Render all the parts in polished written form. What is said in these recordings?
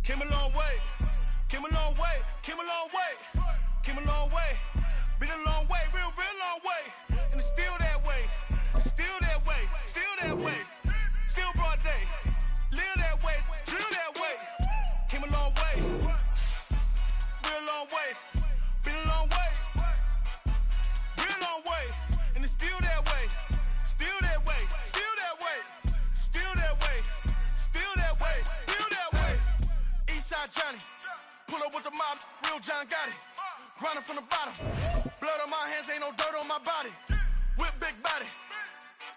Came a long way, came a long way, came a long way, came a long way. Been a long way, real long way. And it's still that way, still that way, still that way. Still broad day, live that way, drill that way. Came a long way, real long way. Been a long way, real long way. And it's still that way, still that way, still that way, still that way, still that way, still that way. Eastside Johnny, pull up with the mob, real John got it. Grinding from the bottom, blood on my hands, ain't no dirt on my body. Whip big body,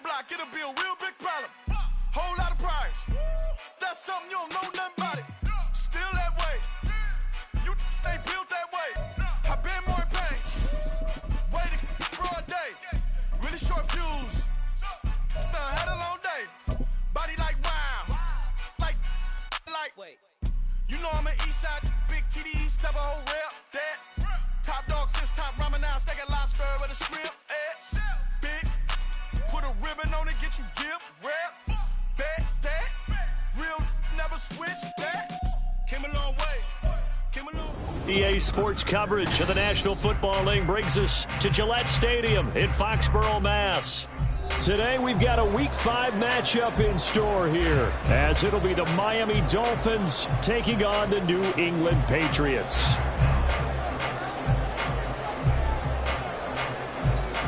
block, it'll be a real big problem. Whole lot of priors, that's something you don't know nothing about it. Still that way, you ain't built that way. I been more in pain, waiting broad day. Really short fuse, had a long day. Body like wow, like. Wait. You know I'm an east side, big TDE, step a whole rep, that. Top dog since top ramen now, steak a lobster with a shrimp, big, put a ribbon on it, get you give, rap, that, real, never switch, that. Came a long way, came a long way. EA Sports coverage of the National Football League brings us to Gillette Stadium in Foxborough, Mass. Today we've got a Week 5 matchup in store here, as it'll be the Miami Dolphins taking on the New England Patriots.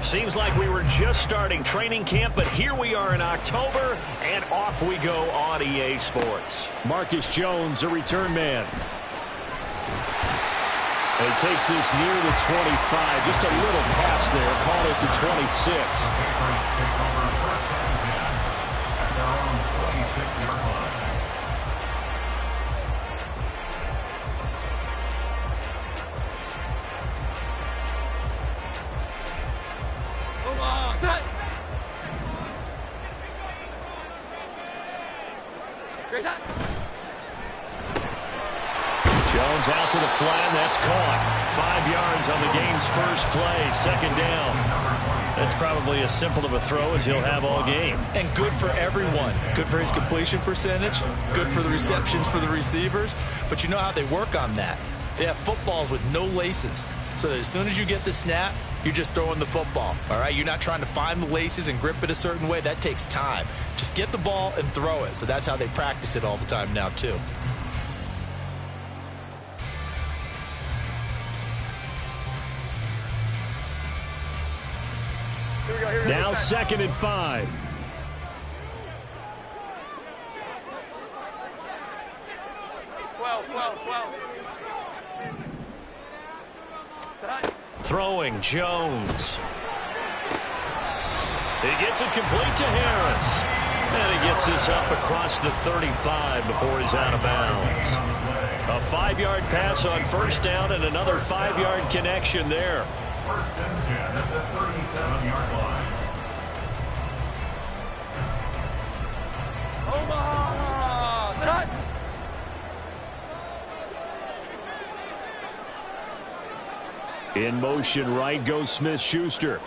Seems like we were just starting training camp, but here we are in October, and off we go on EA Sports. Marcus Jones, a return man. And he takes this near the 25. Just a little pass there. Call it the 26. Jones out to the flat, that's caught. 5 yards on the game's first play, second down. That's probably as simple of a throw as he'll have all game. And good for everyone. Good for his completion percentage, good for the receptions for the receivers. But you know how they work on that. They have footballs with no laces. So that as soon as you get the snap, you're just throwing the football, all right? You're not trying to find the laces and grip it a certain way. That takes time. Just get the ball and throw it. So that's how they practice it all the time now, too. Now 2nd and 5. Throwing Jones. He gets it complete to Harris. And he gets this up across the 35 before he's out of bounds. A 5-yard pass on first down and another 5-yard connection there. First and 10 at the 37-yard line. Omaha! Tonight. In motion right goes Smith-Schuster.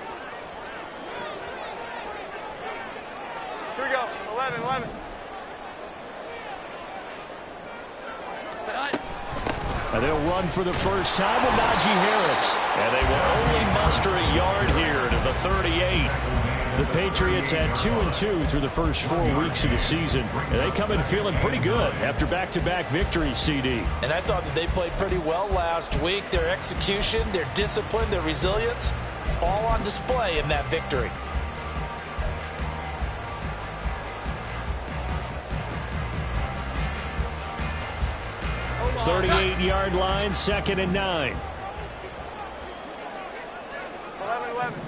Here we go. 11. Tonight. And they'll run for the first time with Najee Harris. And they will only muster a yard here to the 38. The Patriots had 2-2 through the first 4 weeks of the season. And they come in feeling pretty good after back-to-back victories, CD. And I thought that they played pretty well last week. Their execution, their discipline, their resilience, all on display in that victory. 38-yard line, 2nd and 9. 11.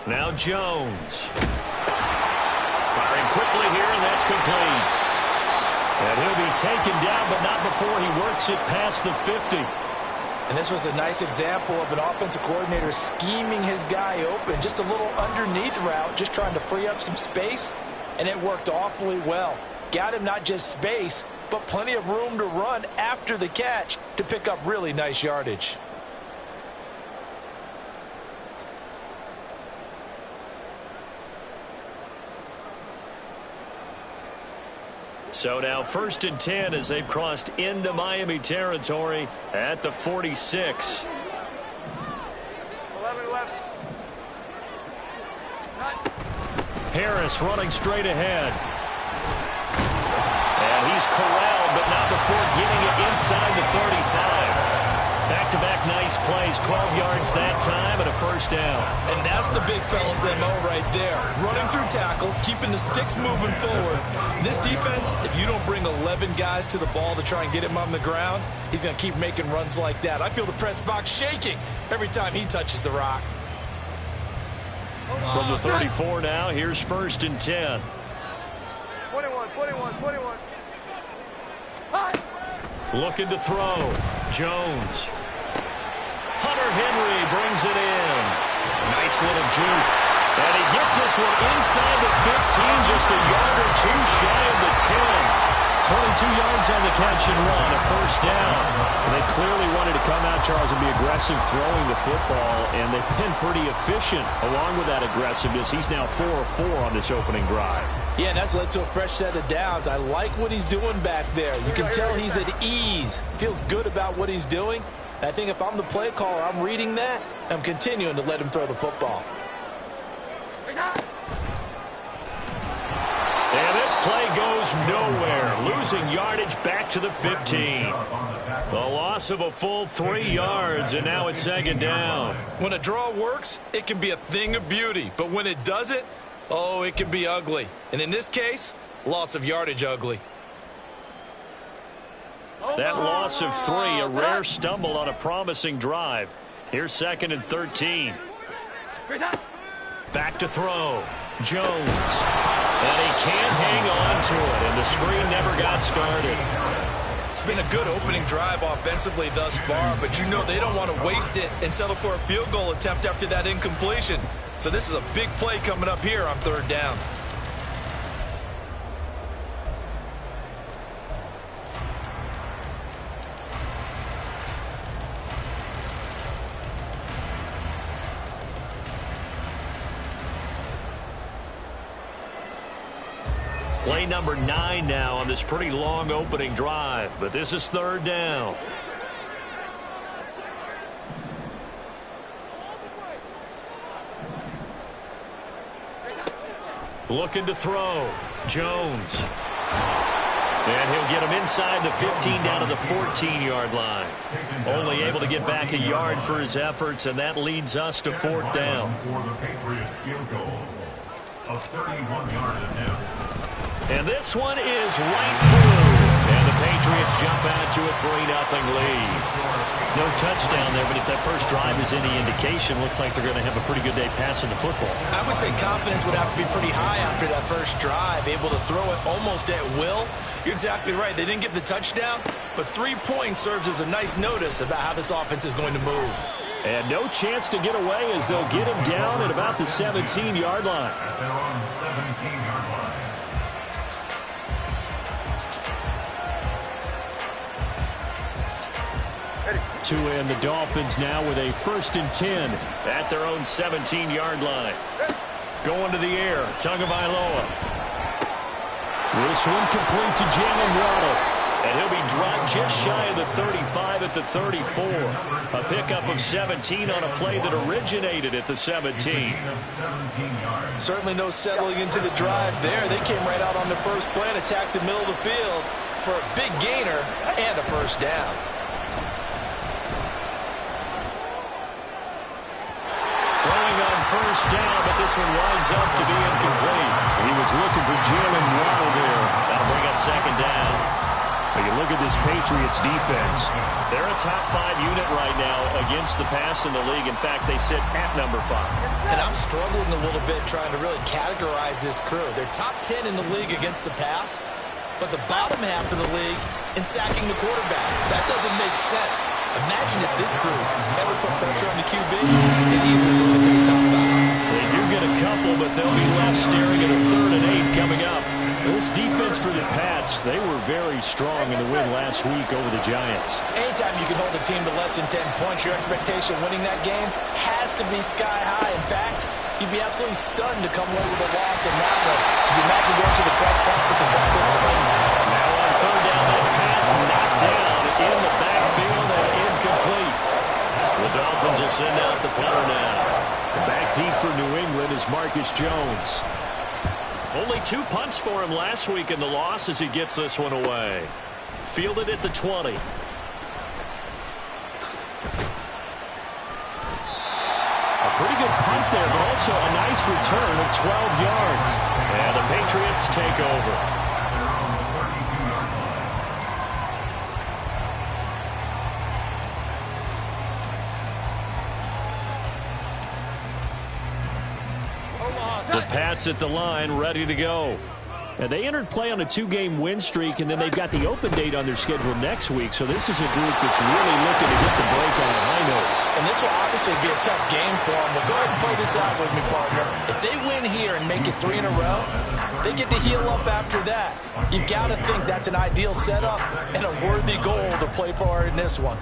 Now Jones. Firing quickly here, and that's complete. And he'll be taken down, but not before he works it past the 50. And this was a nice example of an offensive coordinator scheming his guy open. Just a little underneath route, just trying to free up some space, and it worked awfully well. Got him not just space, but plenty of room to run after the catch to pick up really nice yardage. So now 1st and 10 as they've crossed into Miami territory at the 46. 11. Harris running straight ahead. And he's corralled, but not before getting it inside the 35. Back-to-back nice plays, 12 yards that time and a first down. And that's the big fella's MO right there. Running through tackles, keeping the sticks moving forward. This defense, if you don't bring 11 guys to the ball to try and get him on the ground, he's going to keep making runs like that. I feel the press box shaking every time he touches the rock. From the 34 now, here's 1st and 10. 21. Looking to throw. Jones. Hunter Henry brings it in. Nice little juke. And he gets this one inside the 15, just a yard or two shy of the 10. 22 yards on the catch and run, a first down. And they clearly wanted to come out, Charles, and be aggressive throwing the football, and they've been pretty efficient along with that aggressiveness. He's now 4 of 4 on this opening drive. Yeah, and that's led to a fresh set of downs. I like what he's doing back there. You can tell he's at ease. Feels good about what he's doing. I think if I'm the play caller, I'm reading that. I'm continuing to let him throw the football. And this play goes nowhere. Losing yardage back to the 15. The loss of a full 3 yards, and now it's 2nd down. When a draw works, it can be a thing of beauty. But when it doesn't, oh, it can be ugly. And in this case, loss of yardage ugly. That loss of 3, a rare stumble on a promising drive. Here's 2nd and 13. Back to throw. Jones. And he can't hang on to it, and the screen never got started. It's been a good opening drive offensively thus far, but you know they don't want to waste it and settle for a field goal attempt after that incompletion. So this is a big play coming up here on 3rd down. Play number 9 now on this pretty long opening drive, but this is 3rd down. Looking to throw. Jones. And he'll get him inside the 15 down to the 14-yard line. Only able to get back a yard for his efforts, and that leads us to 4th down. For the Patriots field goal. A 31-yard attempt. And this one is right through. And the Patriots jump out to a 3-0 lead. No touchdown there, but if that first drive is any indication, looks like they're going to have a pretty good day passing the football. I would say confidence would have to be pretty high after that first drive, able to throw it almost at will. You're exactly right. They didn't get the touchdown, but 3 points serves as a nice notice about how this offense is going to move. And no chance to get away as they'll get him down at about the 17-yard line. At their own 17-yard line. And the Dolphins now with a 1st and 10 at their own 17-yard line. Going to the air, Tagovailoa. This one complete to Jalen Waddle. And he'll be dropped just shy of the 35 at the 34. A pickup of 17 on a play that originated at the 17. Certainly no settling into the drive there. They came right out on the first play and attacked the middle of the field for a big gainer and a first down. First down, but this one winds up to be incomplete. He was looking for Jalen Waddle there. That'll bring up 2nd down. But you look at this Patriots defense. They're a top 5 unit right now against the pass in the league. In fact, they sit at number 5. And I'm struggling a little bit trying to really categorize this crew. They're top 10 in the league against the pass, but the bottom half of the league in sacking the quarterback. That doesn't make sense. Imagine if this group ever put pressure on the QB and easily move into the top 5. They do get a couple, but they'll be left staring at a 3rd and 8 coming up. This defense for the Pats, they were very strong in the win last week over the Giants. Anytime you can hold a team to less than 10 points, your expectation of winning that game has to be sky high. In fact, You'd be absolutely stunned to come away with a loss in that one. Could you imagine going to the press conference and trying to explain that? Now on third down, that pass knocked down in the backfield and incomplete. The Dolphins will send out the punter now. Back deep for New England is Marcus Jones. Only 2 punts for him last week in the loss as he gets this one away. Fielded at the 20. A pretty good punt there, but also a nice return of 12 yards. And the Patriots take over. The Pats at the line, ready to go. And they entered play on a 2-game win streak, and then they've got the open date on their schedule next week. So this is a group that's really looking to get the break on a high note. And this will obviously be a tough game for them. But go ahead and play this out with me, partner. If they win here and make it 3 in a row, they get to heal up after that. You've got to think that's an ideal setup and a worthy goal to play for in this one.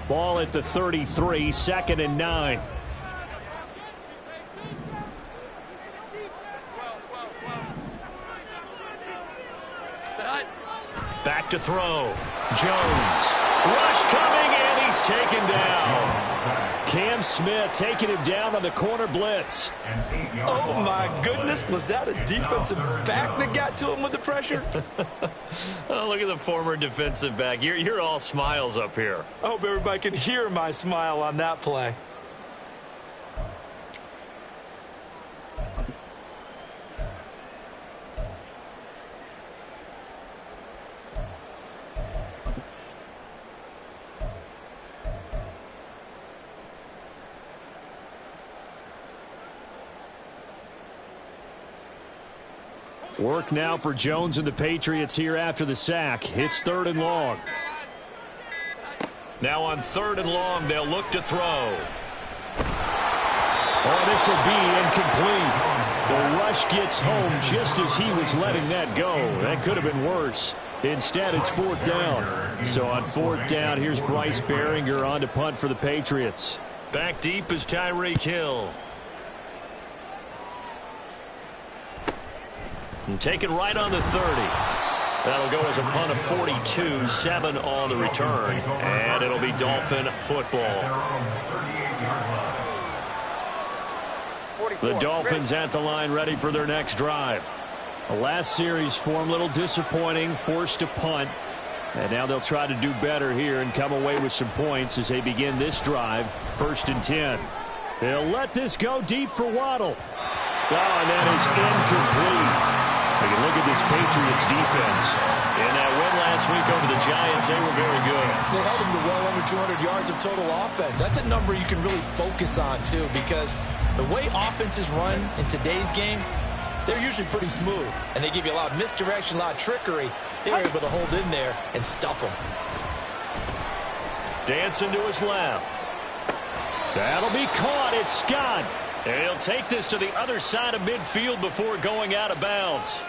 Ball at the 33, 2nd and 9. Back to throw. Jones. Rush coming, and he's taken down. Cam Smith taking him down on the corner blitz. Oh, my goodness. Was that a defensive back that got to him with the pressure? Oh, look at the former defensive back. You're all smiles up here. I hope everybody can hear my smile on that play. Work now for Jones and the Patriots here after the sack. It's 3rd and long. Now on 3rd and long, they'll look to throw. Oh, this will be incomplete. The rush gets home just as he was letting that go. That could have been worse. Instead, it's 4th down. So on 4th down, here's Bryce Behringer on to punt for the Patriots. Back deep is Tyreek Hill. And taken right on the 30. That'll go as a punt of 42, 7 on the return. And it'll be Dolphin football. The Dolphins at the line ready for their next drive. The last series for them, a little disappointing, forced to punt. And now they'll try to do better here and come away with some points as they begin this drive. 1st and 10. They'll let this go deep for Waddle. Oh, and that is incomplete. We can look at this Patriots defense. In that win last week over the Giants, they were very good. They held them to well under 200 yards of total offense. That's a number you can really focus on, too, because the way offenses run in today's game, they're usually pretty smooth, and they give you a lot of misdirection, a lot of trickery. They were able to hold in there and stuff them. Dancing to his left. That'll be caught. It's Scott. And he'll take this to the other side of midfield before going out of bounds.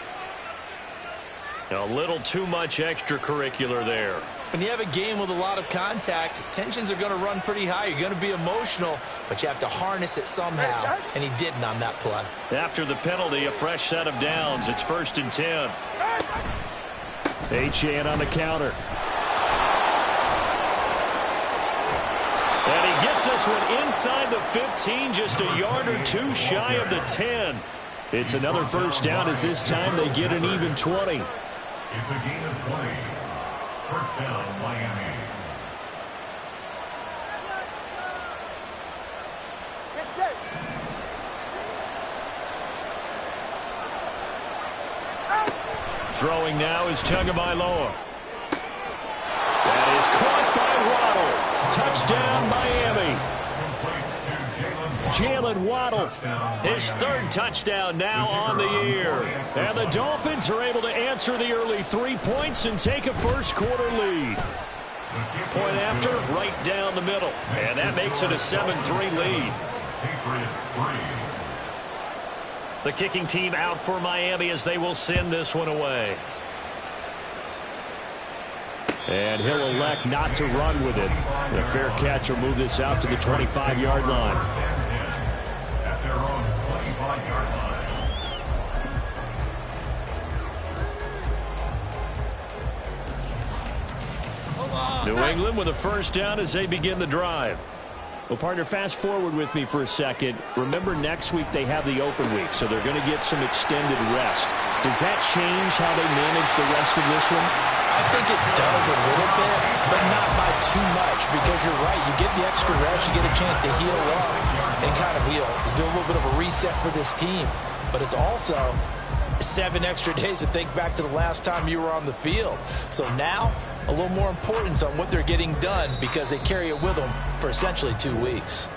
A little too much extracurricular there. When you have a game with a lot of contact, tensions are going to run pretty high. You're going to be emotional, but you have to harness it somehow, and he didn't on that play. After the penalty, a fresh set of downs. It's 1st and 10. Achane on the counter. And he gets this one inside the 15, just a yard or 2 shy of the 10. It's another 1st down as this time they get an even 20. It's a gain of 20. 1st down, Miami. Throwing now is Tagovailoa. That is caught by Waddle. Touchdown, Miami. Jalen Waddle, his 3rd touchdown now on the year. And the Dolphins are able to answer the early 3 points and take a 1st quarter lead. Point after, right down the middle. And that makes it a 7-3 lead. Patriots 3. The kicking team out for Miami as they will send this one away. And he'll elect not to run with it. The fair catch will move this out to the 25-yard line. At their own 25-yard line. New England with a first down as they begin the drive. Well, partner, fast forward with me for a second. Remember, next week they have the open week, so they're going to get some extended rest. Does that change how they manage the rest of this one? I think it does a little bit, but not by too much, because you're right. You get the extra rest, you get a chance to heal up and kind of do a little bit of a reset for this team. But it's also 7 extra days to think back to the last time you were on the field. So now, a little more importance on what they're getting done because they carry it with them for essentially 2 weeks.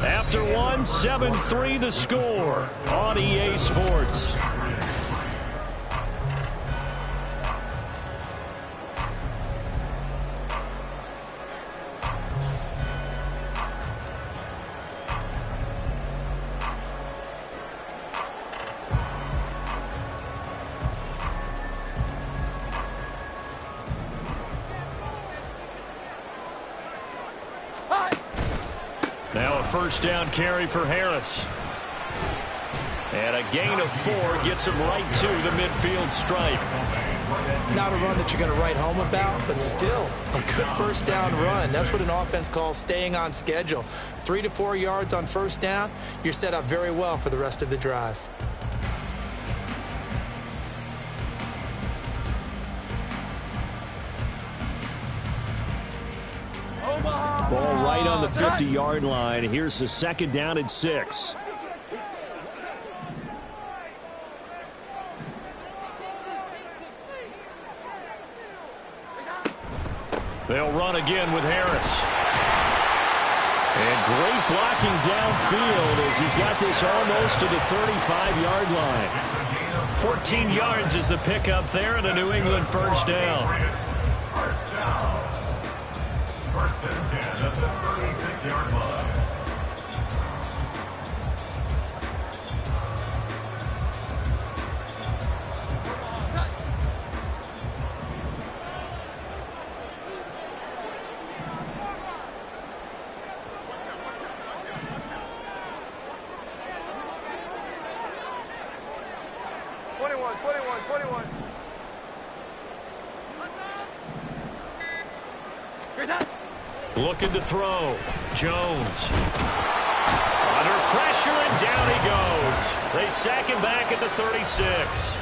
After one, 7-3 the score on EA Sports. Now a first down carry for Harris. And a gain of 4 gets him right to the midfield stripe. Not a run that you're going to write home about, but still a good first down run. That's what an offense calls staying on schedule. 3 to 4 yards on first down, you're set up very well for the rest of the drive. Ball right on the 50-yard line. Here's the second down and 6. They'll run again with Harris. And great blocking downfield as he's got this almost to the 35-yard line. 14 yards is the pickup there and a New England first down. First down. First and 10 at the 36-yard line. Looking to throw. Jones. Under pressure, and down he goes. They sack him back at the 36.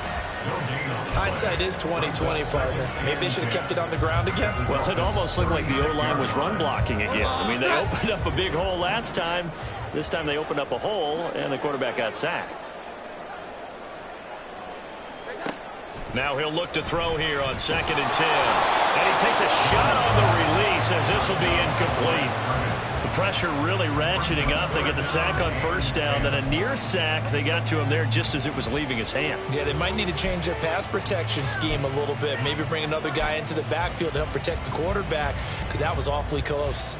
Hindsight is 20/20, partner. Maybe they should have kept it on the ground again. Well, it almost looked like the O-line was run blocking again. I mean, they opened up a big hole last time. This time they opened up a hole, and the quarterback got sacked. Now he'll look to throw here on 2nd and 10. And he takes a shot on the release as this will be incomplete. The pressure really ratcheting up. They get the sack on first down. Then a near sack. They got to him there just as it was leaving his hand. Yeah, they might need to change their pass protection scheme a little bit. Maybe bring another guy into the backfield to help protect the quarterback because that was awfully close.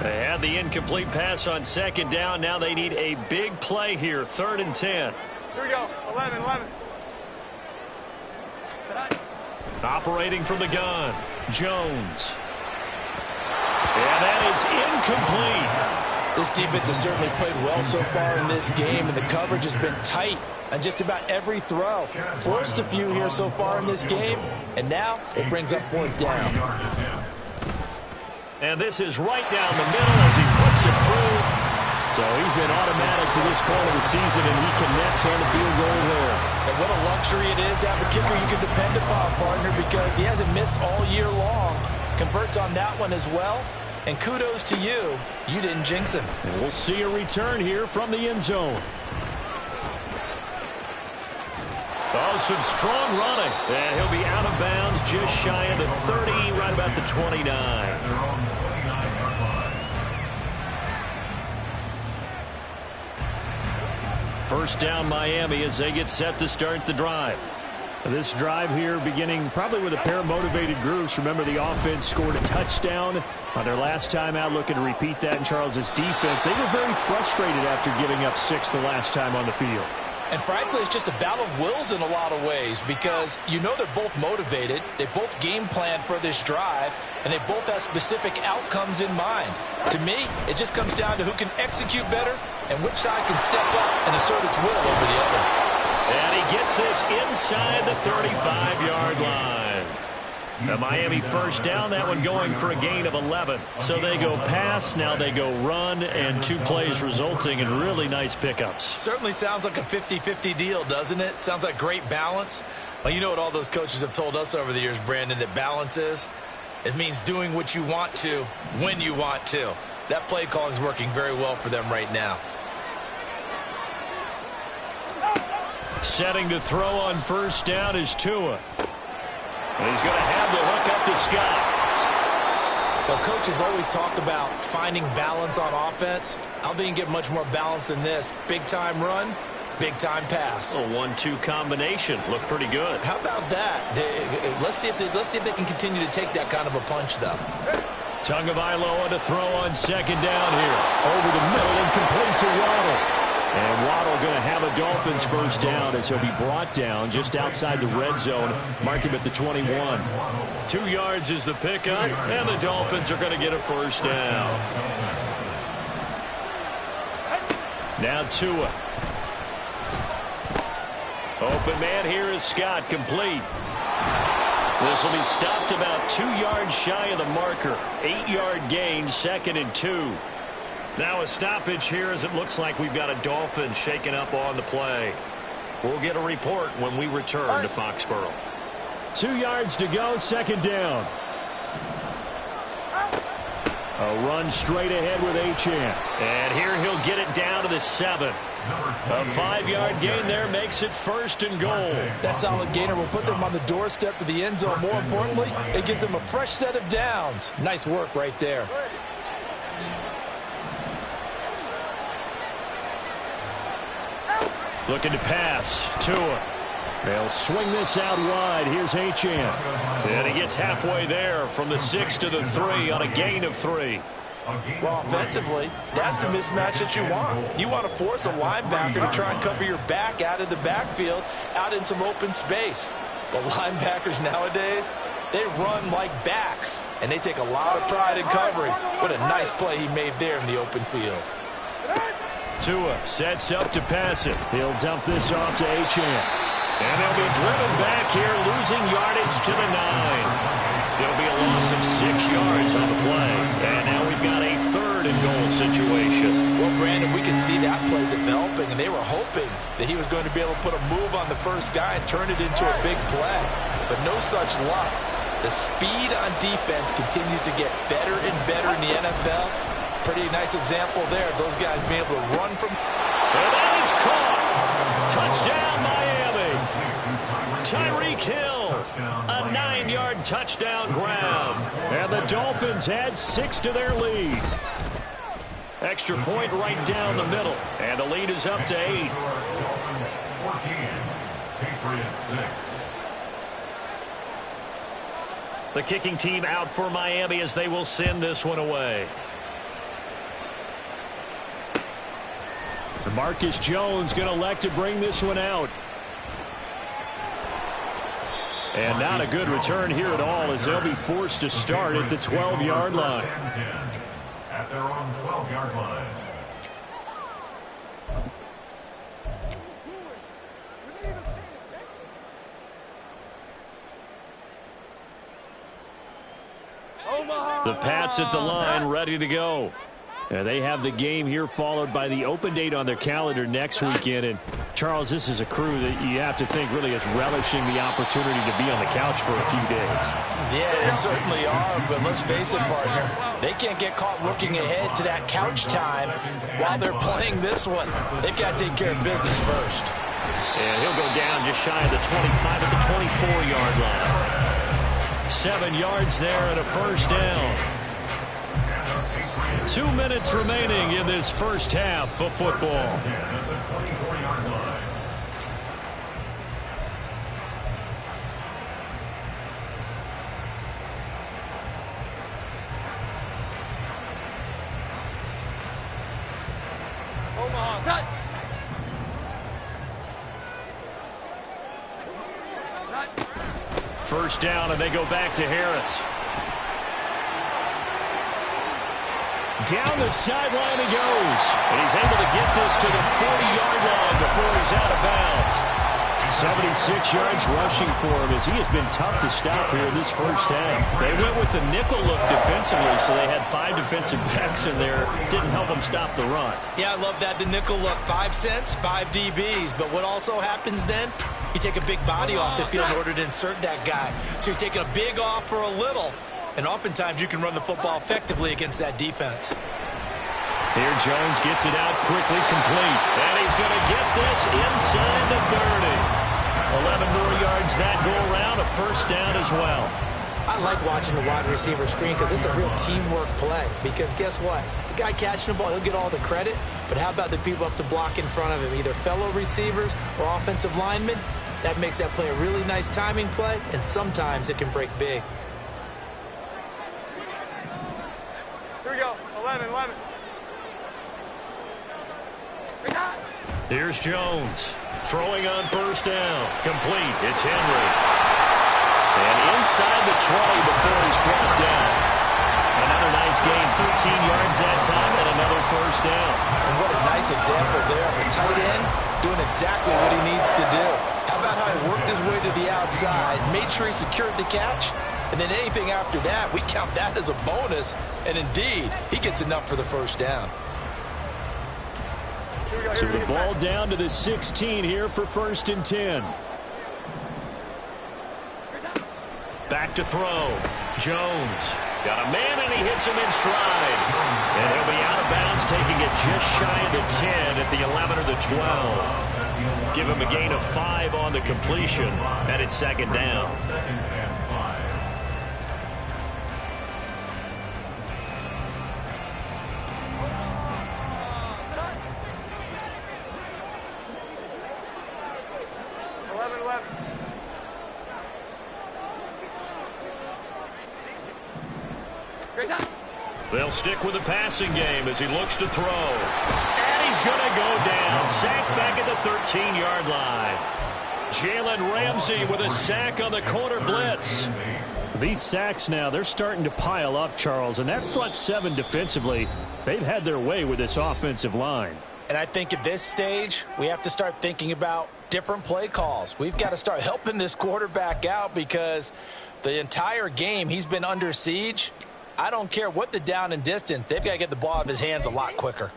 They had the incomplete pass on 2nd down. Now they need a big play here. 3rd and 10. Here we go. 11. Operating from the gun. Jones. And that is incomplete. This defense has certainly played well so far in this game, and the coverage has been tight on just about every throw. Forced a few here so far in this game, and now it brings up 4th down. And this is right down the middle as he puts it through. So he's been automatic to this point of the season, and he connects on the field goal there. And what a luxury it is to have a kicker you can depend upon, partner, because he hasn't missed all year long. Converts on that one as well. And kudos to you. You didn't jinx him. And we'll see a return here from the end zone. Oh, some strong running. And he'll be out of bounds just shy of the 30, right about the 29. First down Miami as they get set to start the drive. This drive here beginning probably with a pair of motivated groups. Remember, the offense scored a touchdown on their last time out, looking to repeat that in Charles's defense. They were very frustrated after giving up 6 the last time on the field. And frankly, it's just a battle of wills in a lot of ways because you know they're both motivated. They both game plan for this drive, and they both have specific outcomes in mind. To me, it just comes down to who can execute better and which side can step up and assert its will over the other. And he gets this inside the 35-yard line. The Miami first down, that one going for a gain of 11. So they go pass, now they go run, and 2 plays resulting in really nice pickups. Certainly sounds like a 50-50 deal, doesn't it? Sounds like great balance. Well, you know what all those coaches have told us over the years, Brandon, that balance is? It means doing what you want to when you want to. That play calling is working very well for them right now. Setting to throw on first down is Tua. And he's going to have the hook up to Scott. Well, coaches always talk about finding balance on offense. I don't think you can get much more balance than this. Big-time run, big-time pass. A 1-2 combination. Looked pretty good. How about that? Let's see if they can continue to take that kind of a punch, though. Tagovailoa to throw on second down here. Over the middle and complete to Waddle. And Waddle going to have a Dolphins first down as he'll be brought down just outside the red zone. Mark him at the 21. 2 yards is the pickup, and the Dolphins are going to get a first down. Now Tua. Open man here is Scott, complete. This will be stopped about 2 yards shy of the marker. 8-yard gain, 2nd and 2. Now a stoppage here as it looks like we've got a Dolphin shaking up on the play. We'll get a report when we return to Foxborough. 2 yards to go, 2nd down. A run straight ahead with Achane. And here he'll get it down to the 7. A 5-yard gain there makes it 1st and goal. That solid gainer will put them on the doorstep of the end zone. More importantly, it gives them a fresh set of downs. Nice work right there. Looking to pass. Tua. They'll swing this out wide. Here's Achane. And he gets halfway there from the 6 to the 3 on a gain of 3. Well, offensively, that's the mismatch that you want. You want to force a linebacker to try and cover your back out of the backfield, out in some open space. But linebackers nowadays, they run like backs, and they take a lot of pride in covering. What a nice play he made there in the open field. Tua sets up to pass it. He'll dump this off to Achane. And they'll be driven back here, losing yardage to the 9. There'll be a loss of 6 yards on the play. And now we've got a 3rd and goal situation. Well, Brandon, we could see that play developing, and they were hoping that he was going to be able to put a move on the first guy and turn it into a big play. But no such luck. The speed on defense continues to get better and better in the NFL. Pretty nice example there. Those guys being able to run from. And that is caught. Touchdown, Miami. Tyreek Hill. A 9-yard touchdown grab. And the Dolphins add 6 to their lead. Extra point right down the middle. And the lead is up to 8. 14, Patriots 6. The kicking team out for Miami as they will send this one away. Marcus Jones going to elect to bring this one out. And not a good return here at all as they'll be forced to start at the 12-yard line. At their own 12-yard line. The Pats at the line, ready to go. They have the game here followed by the open date on their calendar next weekend. And, Charles, this is a crew that you have to think really is relishing the opportunity to be on the couch for a few days. Yeah, they certainly are, but let's face it, partner. They can't get caught looking ahead to that couch time while they're playing this one. They've got to take care of business first. And he'll go down just shy of the 25 at the 24-yard line. 7 yards there and a first down. 2 minutes remaining in this first half of football. First down, and they go back to Harris. Down the sideline he goes. And he's able to get this to the 40-yard line before he's out of bounds. 76 yards rushing for him as he has been tough to stop here this first half. They went with the nickel look defensively, so they had 5 defensive backs in there. Didn't help them stop the run. Yeah, I love that, the nickel look. 5 cents, 5 DBs. But what also happens then, you take a big body off the field in order to insert that guy. So you're taking a big off for a little. And oftentimes you can run the football effectively against that defense. Here Jones gets it out quickly, complete. And he's going to get this inside the 30. 11 more yards that go around, a first down as well. I like watching the wide receiver screen because it's a real teamwork play. Because guess what? The guy catching the ball, he'll get all the credit. But how about the people up to block in front of him, either fellow receivers or offensive linemen? That makes that play a really nice timing play, and sometimes it can break big. Here we go. 11. Here's Jones. Throwing on first down. Complete. It's Henry. And inside the 20 before he's brought down. Another nice gain. 13 yards that time and another first down. And what a nice example there of a tight end doing exactly what he needs to do. How about how he worked his way to the outside, made sure he secured the catch, and then anything after that, we count that as a bonus. And indeed, he gets enough for the first down. So the ball down to the 16 here for 1st and 10. Back to throw. Jones got a man and he hits him in stride. And he'll be out of bounds, taking it just shy of the 10 at the 11 or the 12. Give him a gain of 5 on the completion, and it's 2nd down. They'll stick with the passing game as he looks to throw. And he's going to go down. Sacked back at the 13-yard line. Jalen Ramsey with a sack on the corner blitz. These sacks now, they're starting to pile up, Charles. And that front 7 defensively, they've had their way with this offensive line. And I think at this stage, we have to start thinking about different play calls. We've got to start helping this quarterback out because the entire game he's been under siege. I don't care what the down and distance. They've got to get the ball out of his hands a lot quicker.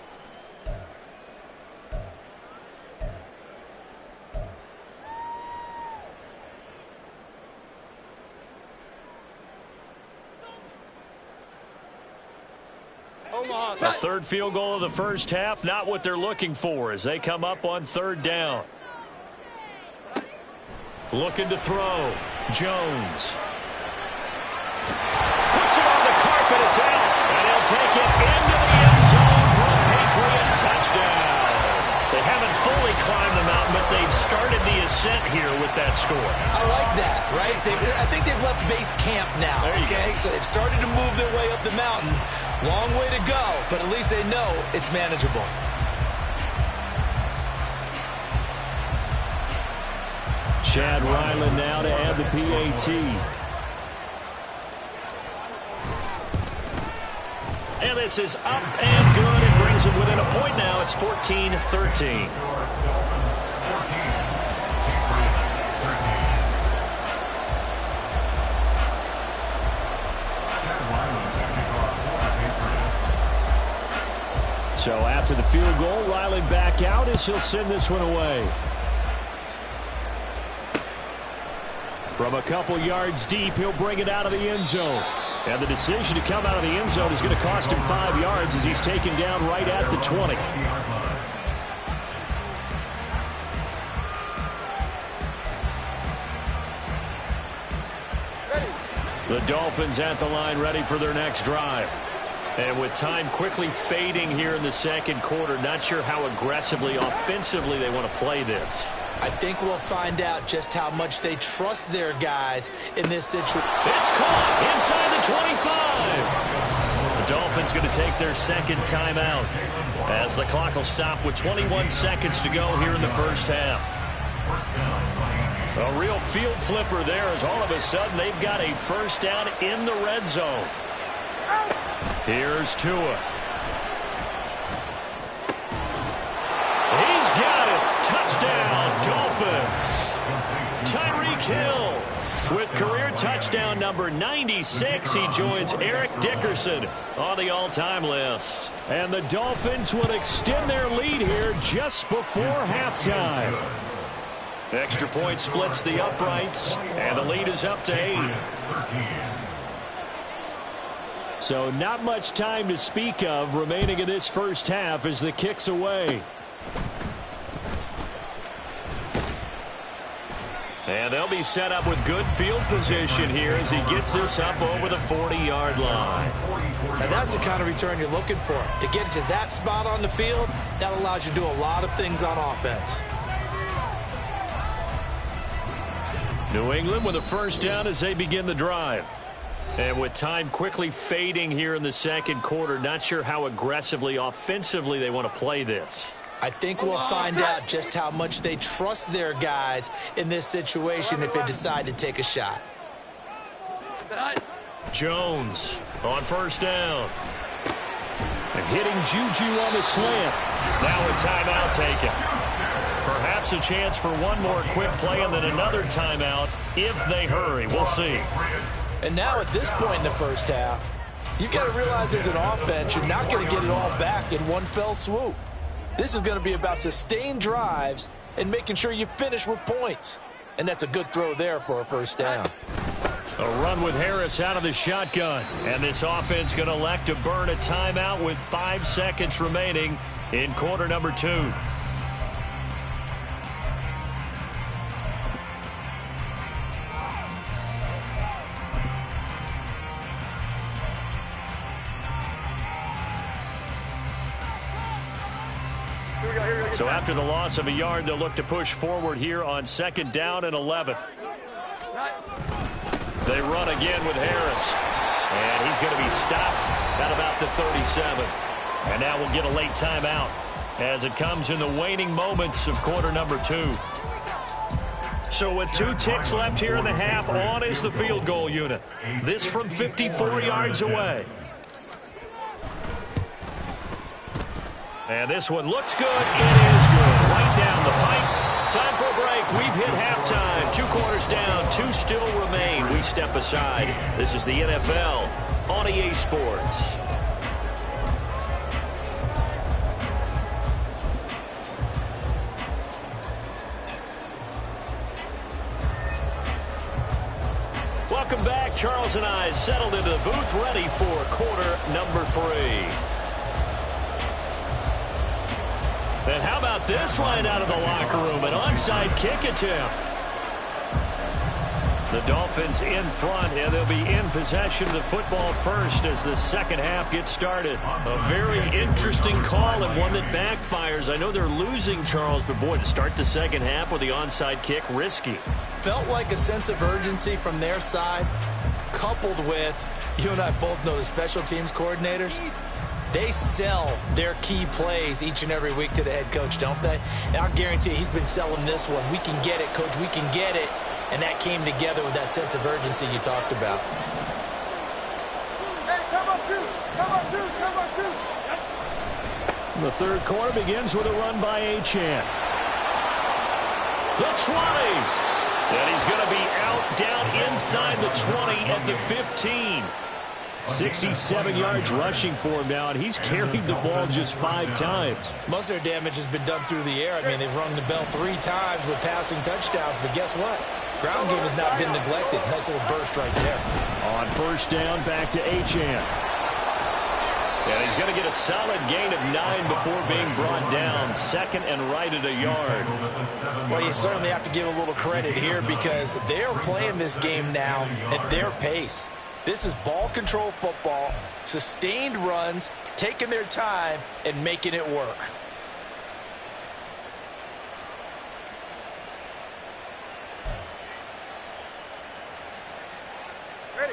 A third field goal of the first half, not what they're looking for as they come up on 3rd down. Looking to throw. Jones. Puts it on the carpet, it's out. And he'll take it into the end zone for a Patriot touchdown. They haven't fully climbed the mountain, but they've started the ascent here with that score. I like that, right? I think they've left base camp now, okay? So they've started to move their way up the mountain. Long way to go, but at least they know it's manageable. Chad Ryland now to add the PAT. And this is up and good. It brings them within a point now. It's 14-13. So after the field goal, Riley back out as he'll send this one away. From a couple yards deep, he'll bring it out of the end zone. And the decision to come out of the end zone is going to cost him 5 yards as he's taken down right at the 20. The Dolphins at the line ready for their next drive. And with time quickly fading here in the 2nd quarter, not sure how aggressively, offensively they want to play this. I think we'll find out just how much they trust their guys in this situation. It's caught inside the 25. The Dolphins going to take their 2nd timeout as the clock will stop with 21 seconds to go here in the first half. A real field flipper there as all of a sudden they've got a first down in the red zone. Here's Tua. He's got it. Touchdown, Dolphins. Tyreek Hill with career touchdown number 96. He joins Eric Dickerson on the all-time list. And the Dolphins will extend their lead here just before halftime. Extra point splits the uprights, and the lead is up to 8. So not much time to speak of remaining in this first half as the kick's away. And they'll be set up with good field position here as he gets this up over the 40-yard line. Now that's the kind of return you're looking for. To get it to that spot on the field, that allows you to do a lot of things on offense. New England with a first down as they begin the drive. And with time quickly fading here in the second quarter, not sure how aggressively, offensively they want to play this. I think we'll find out just how much they trust their guys in this situation if they decide to take a shot. Jones on first down. And hitting Juju on the slant. Now a timeout taken. Perhaps a chance for one more quick play and then another timeout if they hurry. We'll see. And now at this point in the first half, you've got to realize as an offense, you're not going to get it all back in one fell swoop. This is going to be about sustained drives and making sure you finish with points. And that's a good throw there for a first down. A run with Harris out of the shotgun. And this offense going to elect to burn a timeout with 5 seconds remaining in quarter number 2. So after the loss of a yard, they'll look to push forward here on second down and 11. They run again with Harris. And he's going to be stopped at about the 37. And now we'll get a late timeout as it comes in the waning moments of quarter number 2. So with 2 ticks left here in the half, on is the field goal unit. This from 54 yards away. And this one looks good. It is good. Right down the pipe. Time for a break. We've hit halftime. 2 quarters down. 2 still remain. We step aside. This is the NFL on EA Sports. Welcome back. Charles and I settled into the booth ready for quarter number 3. And how about this line out of the locker room? An onside kick attempt. The Dolphins in front, and they'll be in possession of the football first as the second half gets started. A very interesting call and one that backfires. I know they're losing, Charles, but boy, to start the second half with the onside kick, risky. Felt like a sense of urgency from their side, coupled with, you and I both know the special teams coordinators. They sell their key plays each and every week to the head coach, don't they? And I guarantee you he's been selling this one. We can get it, coach. We can get it. And that came together with that sense of urgency you talked about. Hey, come up two. The third quarter begins with a run by Achane. The 20. And he's going to be out down inside the 20 at the 15. 67 yards rushing for him now, and he's carried the ball just 5 times. Most of their damage has been done through the air. I mean, they've rung the bell 3 times with passing touchdowns, but guess what? Ground game has not been neglected. Nice little burst right there. On first down, back to Achane. And he's going to get a solid gain of 9 before being brought down. Second and right at a yard. Well, you certainly have to give a little credit here because they're playing this game now at their pace. This is ball control football, sustained runs, taking their time, and making it work.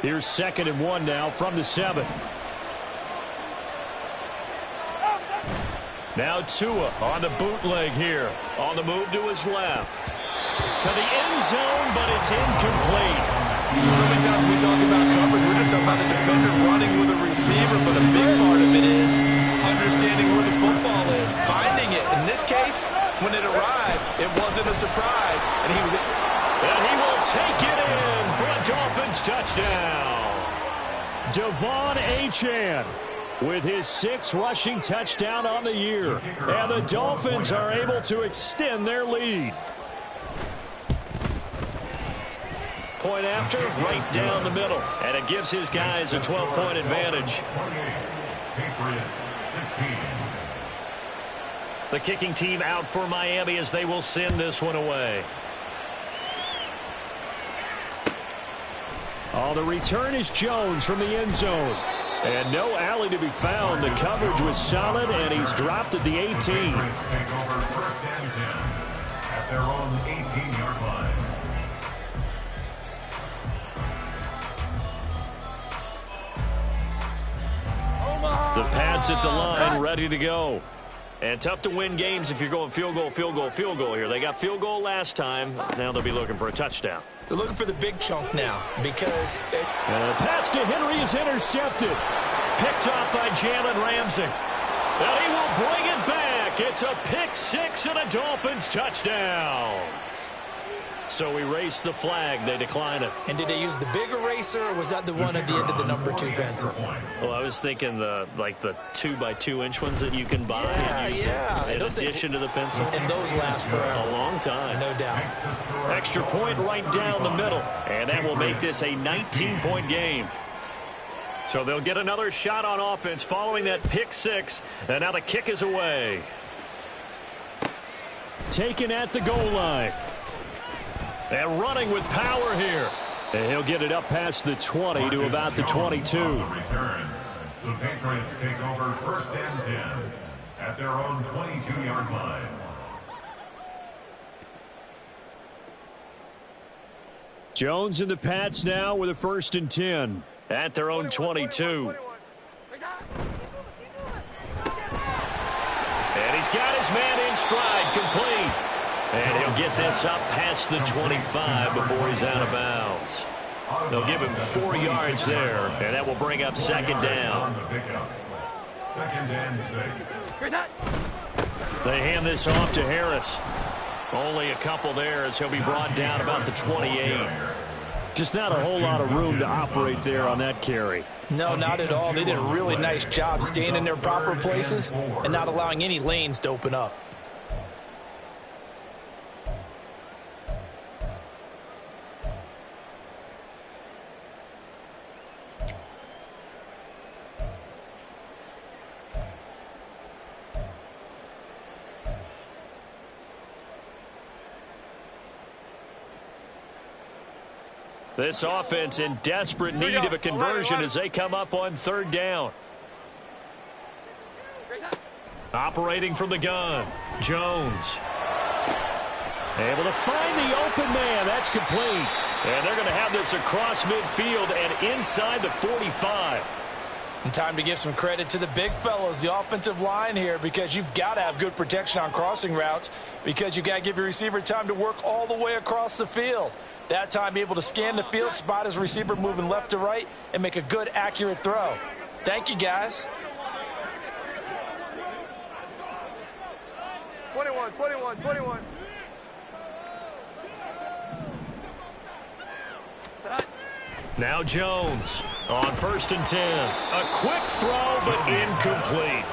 Here's second and 1 now from the 7. Now Tua on the bootleg here. On the move to his left. to the end zone, but it's incomplete. So many times when we talk about coverage, we're just talking about the defender running with a receiver, but a big part of it is understanding where the football is, finding it. In this case, when it arrived, it wasn't a surprise, and he was... And he will take it in for a Dolphins touchdown. Devon Achane with his 6th rushing touchdown on the year. And the Dolphins are able to extend their lead. Point after, right down the middle. And it gives his guys a 12-point advantage. Patriots 16. The kicking team out for Miami as they will send this one away. Oh, the return is Jones from the end zone. And no alley to be found. The coverage was solid, and he's dropped at the 18. Take over 1st and 10 at their own 18-yard line. The Pats at the line, ready to go. And tough to win games if you're going field goal, field goal, field goal here. They got field goal last time. Now they'll be looking for a touchdown. They're looking for the big chunk now because... And the pass to Henry is intercepted. Picked off by Jalen Ramsey. And he will bring it back. It's a pick 6 and a Dolphins touchdown. So we race the flag. They decline it. And did they use the big eraser, or was that the one at the end of the number 2 pencil? Well, I was thinking the 2x2-inch ones that you can buy and use in addition to the pencil. And those last for a long time. No doubt. Extra point right down the middle. And that will make this a 19-point game. So they'll get another shot on offense following that pick 6. And now the kick is away. Taken at the goal line. And running with power here. And he'll get it up past the 20 to about the 22. Return. The Patriots take over 1st and 10 at their own 22-yard line. Jones and the Pats now with a 1st and 10 at their own 22. And he's got his man in stride, complete. And he'll get this up past the 25 before he's out of bounds. They'll give him 4 yards there, and that will bring up 2nd down. 2nd and 6. They hand this off to Harris. Only a couple there as he'll be brought down about the 28. Just not a whole lot of room to operate there on that carry. No, not at all. They did a really nice job staying in their proper places and not allowing any lanes to open up. This offense in desperate need of a conversion as they come up on 3rd down. Operating from the gun, Jones. Able to find the open man. That's complete. And they're going to have this across midfield and inside the 45. And time to give some credit to the big fellows, the offensive line here, because you've got to have good protection on crossing routes because you've got to give your receiver time to work all the way across the field. That time, be able to scan the field, spot his receiver moving left to right, and make a good, accurate throw. Thank you, guys. 21. Now Jones on 1st and 10. A quick throw, but incomplete.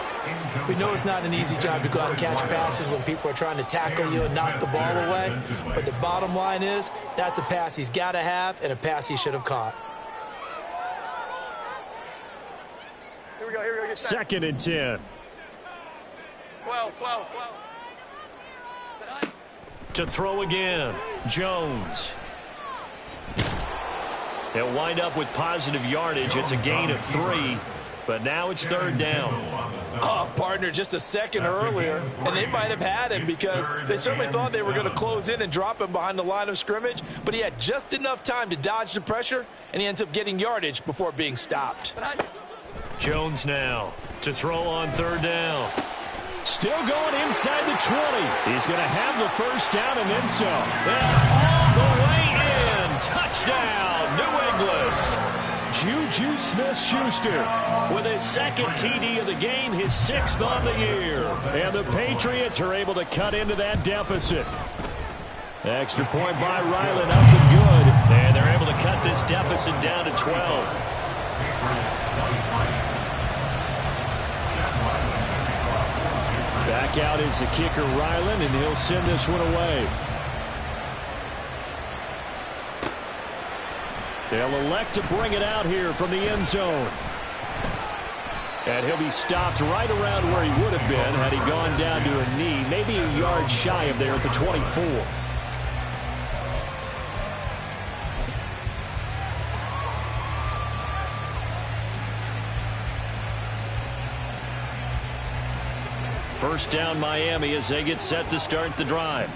We know it's not an easy job to go out and catch passes when people are trying to tackle you and knock the ball away. But the bottom line is, that's a pass he's got to have and a pass he should have caught. Here we go. 2nd and 10. 12. To throw again, Jones. He'll wind up with positive yardage. It's a gain of 3, but now it's 3rd down. Oh, partner, just a second earlier, and they might have had him because they certainly thought they were going to close in and drop him behind the line of scrimmage, but he had just enough time to dodge the pressure, and he ends up getting yardage before being stopped. Jones now to throw on 3rd down. Still going inside the 20. He's going to have the first down and then some. And all the way in. Touchdown, New England. Juju Smith-Schuster with his second TD of the game, his 6th on the year. And the Patriots are able to cut into that deficit. Extra point by Ryland, up and good. And they're able to cut this deficit down to 12. Back out is the kicker, Ryland, and he'll send this one away. They'll elect to bring it out here from the end zone. And he'll be stopped right around where he would have been had he gone down to a knee, maybe a yard shy of there at the 24. First down Miami as they get set to start the drive.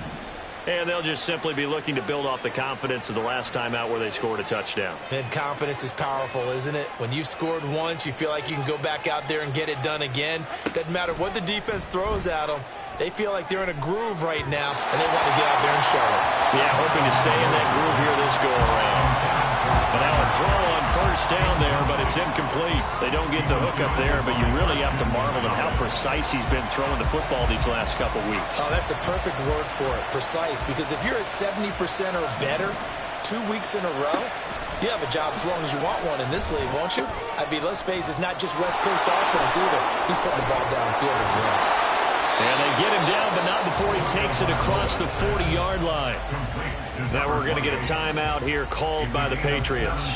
And they'll just simply be looking to build off the confidence of the last time out where they scored a touchdown. And confidence is powerful, isn't it? When you've scored once, you feel like you can go back out there and get it done again. Doesn't matter what the defense throws at them. They feel like they're in a groove right now, and they want to get out there and show it. Yeah, hoping to stay in that groove here this go-around. But now a throw on first down there, but it's incomplete. They don't get the hook up there, but you really have to marvel at how precise he's been throwing the football these last couple weeks. Oh, that's the perfect word for it, precise. Because if you're at 70% or better 2 weeks in a row, you have a job as long as you want one in this league, won't you? I mean, let's face it, it's not just West Coast offense either. He's putting the ball downfield as well. And they get him down, but not before he takes it across the 40-yard line. Now we're going to get a timeout here called by the Patriots.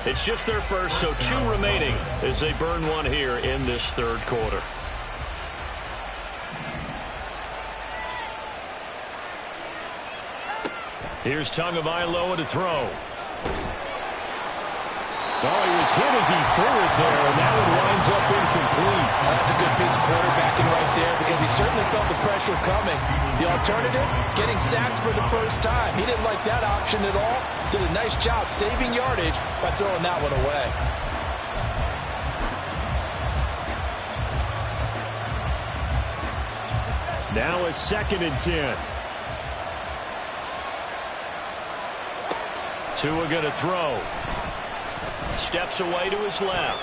It's just their first, so 2 remaining as they burn one here in this third quarter. Here's Tagovailoa to throw. Oh, he was hit as he threw it there, and that one winds up incomplete. That's a good piece of quarterbacking right there because he certainly felt the pressure coming. The alternative, getting sacked for the first time. He didn't like that option at all. Did a nice job saving yardage by throwing that one away. Now a 2nd and 10. Tua going to throw. Steps away to his left.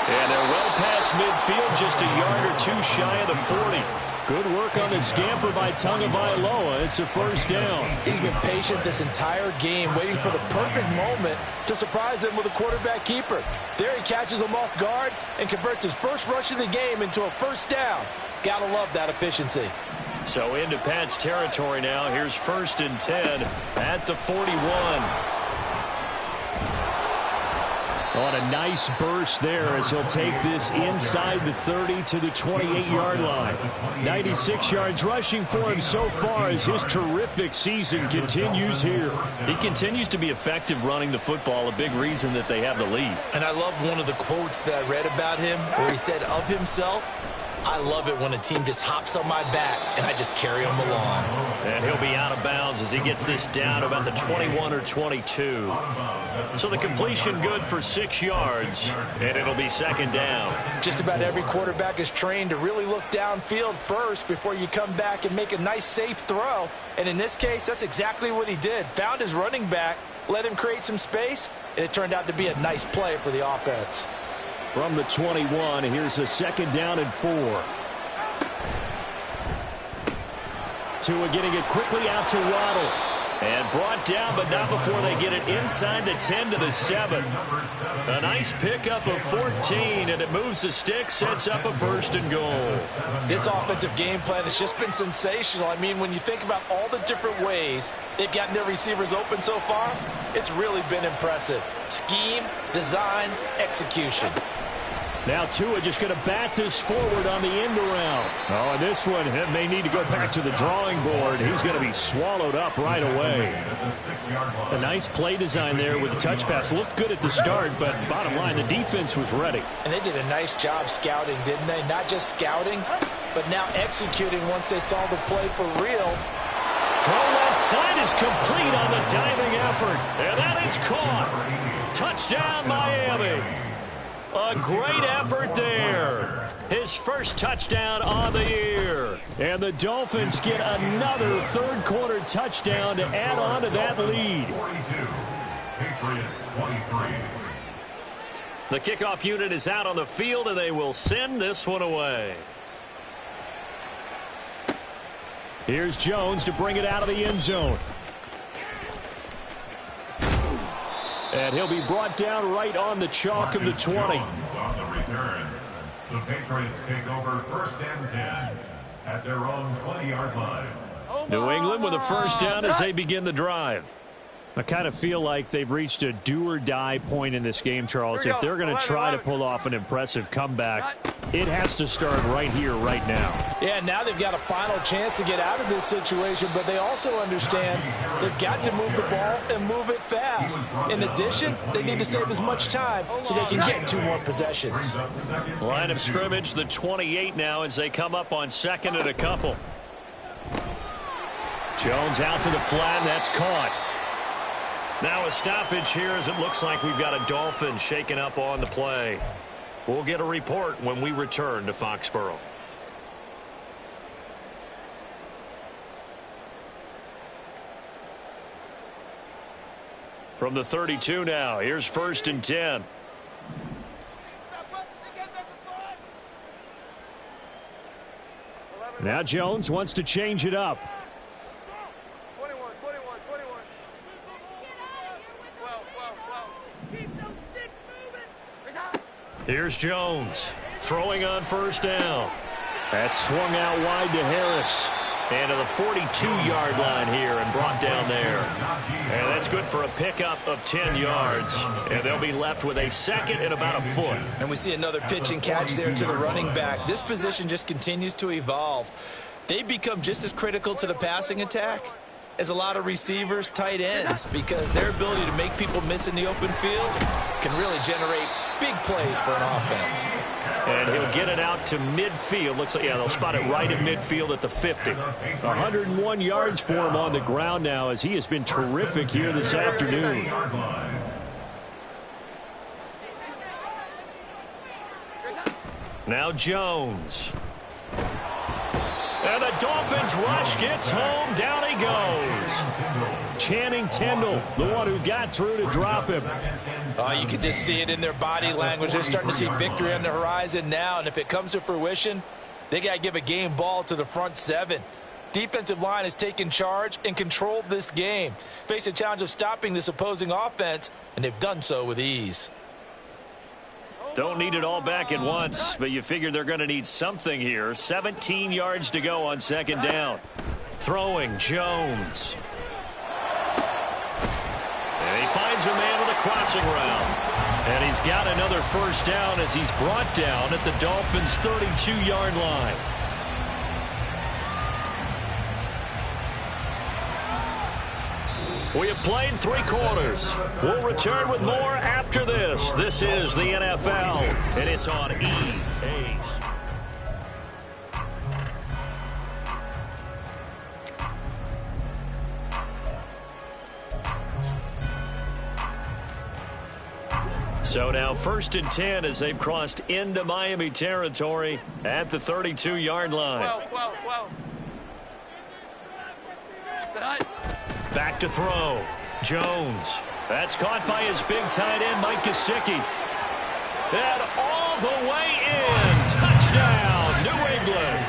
And they're well past midfield, just a yard or 2 shy of the 40. Good work on the scamper by Tagovailoa. It's a first down. He's been patient this entire game, waiting for the perfect moment to surprise them with a quarterback keeper. There he catches him off guard and converts his first rush of the game into a first down. Gotta love that efficiency. So into Pat's territory now. Here's 1st and 10 at the 41. On a nice burst there as he'll take this inside the 30 to the 28-yard line. 96 yards rushing for him so far as his terrific season continues here. He continues to be effective running the football, a big reason that they have the lead. And I love one of the quotes that I read about him where he said of himself, I love it when a team just hops on my back and I just carry them along. And he'll be out of bounds as he gets this down about the 21 or 22. So the completion good for 6 yards, and it'll be 2nd down. Just about every quarterback is trained to really look downfield first before you come back and make a nice safe throw. And in this case, that's exactly what he did. Found his running back, let him create some space, and it turned out to be a nice play for the offense. From the 21, here's a 2nd down and 4. Tua getting it quickly out to Waddle. And brought down, but not before they get it inside the 10 to the 7. A nice pickup of 14, and it moves the stick, sets up a 1st and goal. This offensive game plan has just been sensational. I mean, when you think about all the different ways they've gotten their receivers open so far, it's really been impressive. Scheme, design, execution. Now Tua just going to bat this forward on the end around. Oh, and this one may need to go back to the drawing board. He's going to be swallowed up right away. A nice play design there with the touch pass. Looked good at the start, but bottom line, the defense was ready. And they did a nice job scouting, didn't they? Not just scouting, but now executing once they saw the play for real. Throw left side is complete on the diving effort. And that is caught. Touchdown, Miami. A great effort there. His first touchdown on the year. And the Dolphins get another third-quarter touchdown to add on to that lead. 42. Patriots 23. The kickoff unit is out on the field, and they will send this one away. Here's Jones to bring it out of the end zone. And he'll be brought down right on the chalk of the 20. On the return, the Patriots take over first and 10 at their own 20-yard line. New England with a first down as they begin the drive. I kind of feel like they've reached a do-or-die point in this game, Charles. If they're going to try to pull off an impressive comeback, it has to start right here, right now. Yeah, now they've got a final chance to get out of this situation, but they also understand they've got to move the ball and move it fast. In addition, they need to save as much time so they can get 2 more possessions. Line of scrimmage, the 28 now as they come up on second and a couple. Jones out to the flat, and that's caught. Now a stoppage here as it looks like we've got a Dolphin shaken up on the play. We'll get a report when we return to Foxborough. From the 32 now, here's first and 10. Now Jones wants to change it up. 21. Keep those sticks moving. Here's Jones throwing on first down. That's swung out wide to Harris. And to the 42-yard line here and brought down there. And that's good for a pickup of 10 yards. And they'll be left with a second and about a foot. And we see another pitch and catch there to the running back. This position just continues to evolve. They become just as critical to the passing attack as a lot of receivers, tight ends, because their ability to make people miss in the open field can really generate big plays for an offense. And he'll get it out to midfield. Looks like, yeah, they'll spot it right at midfield at the 50. 101 yards for him on the ground now as he has been terrific here this afternoon. Now Jones. And the Dolphins rush gets home. Down he goes. Channing Tindall, the one who got through to drop him. You can just see it in their body language. They're starting to see victory on the horizon now, and if it comes to fruition, they got to give a game ball to the front 7. Defensive line has taken charge and controlled this game. Face a challenge of stopping this opposing offense, and they've done so with ease. Don't need it all back at once, but you figure they're going to need something here. 17 yards to go on second down. Throwing Jones. And he finds a man with a crossing route. And he's got another first down as he's brought down at the Dolphins' 32-yard line. We have played 3 quarters. We'll return with more after this. This is the NFL, and it's on EA. So now first and 10 as they've crossed into Miami territory at the 32-yard line. Well. Back to throw. Jones. That's caught by his big tight end, Mike Gesicki. And all the way in. Touchdown, New England.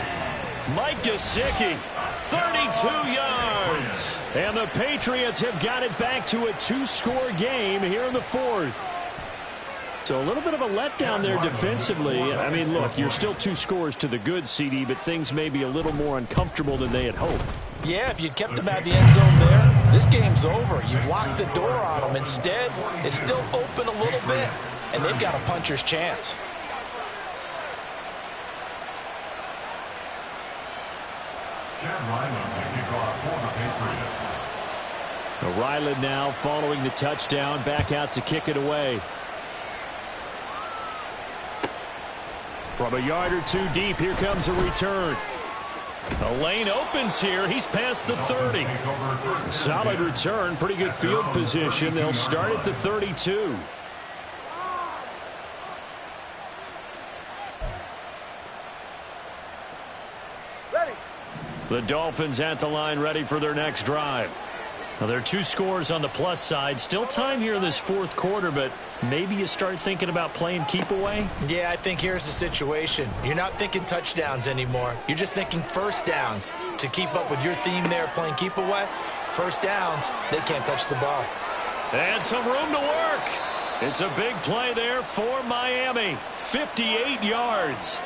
Mike Gesicki, 32 yards. And the Patriots have got it back to a 2-score game here in the 4th. So a little bit of a letdown there defensively. I mean, look, you're still 2 scores to the good, CD, but things may be a little more uncomfortable than they had hoped. Yeah, if you'd kept them at the end zone there, this game's over. You've locked the door on them. Instead, it's still open a little bit, and they've got a puncher's chance. Ryland now following the touchdown, back out to kick it away. From a yard or 2 deep, here comes a return. The lane opens here. He's past the 30. Solid return, pretty good field position. They'll start at the 32. The Dolphins at the line ready for their next drive. Now, there are 2 scores on the plus side. Still time here in this fourth quarter, but maybe you start thinking about playing keep away? Yeah, I think here's the situation. You're not thinking touchdowns anymore. You're just thinking first downs. To keep up with your theme there, playing keep away, first downs, they can't touch the ball. And some room to work. It's a big play there for Miami. 58 yards.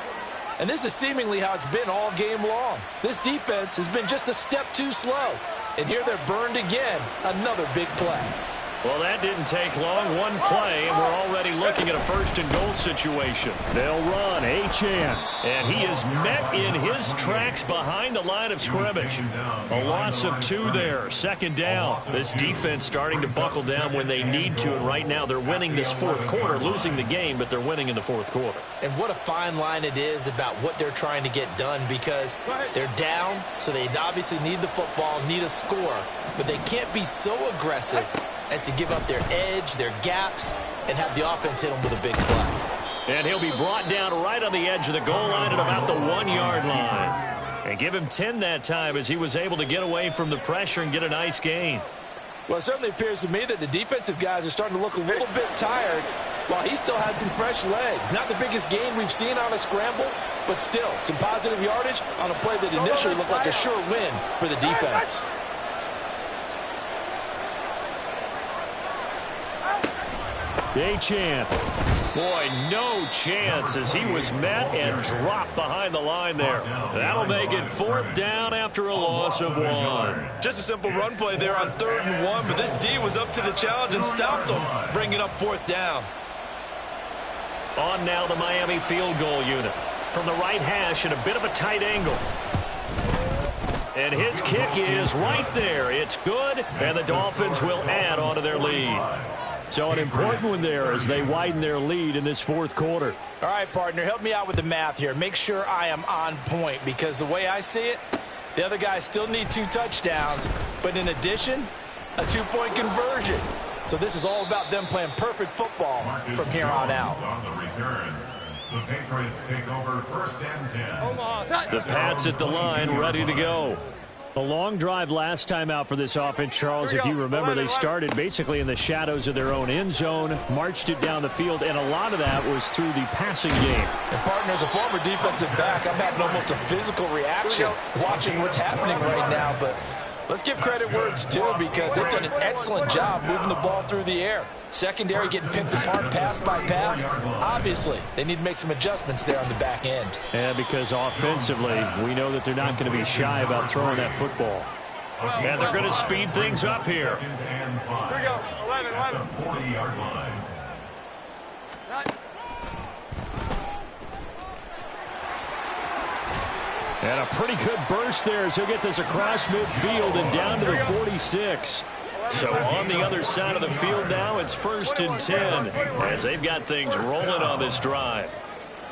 And this is seemingly how it's been all game long. This defense has been just a step too slow. And here they're burned again. Another big play. Well, that didn't take long. One play, and we're already looking at a first-and-goal situation. They'll run Achane, and he is met in his tracks behind the line of scrimmage. A loss of 2 there. Second down. This defense starting to buckle down when they need to, and right now they're winning this fourth quarter, losing the game, but they're winning in the fourth quarter. And what a fine line it is about what they're trying to get done, because they're down, so they obviously need the football, need a score, but they can't be so aggressive as to give up their edge, their gaps, and have the offense hit them with a big play. And he'll be brought down right on the edge of the goal line at about the 1-yard line. And give him 10 that time as he was able to get away from the pressure and get a nice gain. Well, it certainly appears to me that the defensive guys are starting to look a little bit tired while he still has some fresh legs. Not the biggest gain we've seen on a scramble, but still some positive yardage on a play that initially looked like a sure win for the defense. Achane. Boy, no chance as he was met and dropped behind the line there. That'll make it 4th down after a loss of 1. Just a simple run play there on 3rd and 1, but this D was up to the challenge and stopped him, bringing up 4th down. On now the Miami field goal unit. From the right hash at a bit of a tight angle. And his kick is right there. It's good, and the Dolphins will add on to their lead. So an important one there as they widen their lead in this fourth quarter. All right, partner, help me out with the math here. Make sure I am on point, because the way I see it, the other guys still need 2 touchdowns, but in addition, a 2-point conversion. So this is all about them playing perfect football from here on out. On the return, the Patriots take over 1st and 10. The Pats at the line, ready to go. A long drive last time out for this offense, Charles. If you remember, they started basically in the shadows of their own end zone, marched it down the field, and a lot of that was through the passing game. And, partner, as a former defensive back, I'm having almost a physical reaction watching what's happening right now. But let's give credit where it's due, because they've done an excellent job moving the ball through the air. Secondary getting picked apart pass by pass. Obviously, they need to make some adjustments there on the back end. And because offensively, we know that they're not going to be shy about throwing that football. And they're going to speed things up here. Here we go. 11. At the 40-yard line. And a pretty good burst there as he'll get this across midfield and down to the 46. So on the other side of the field now, it's 1st and 10 as they've got things rolling on this drive.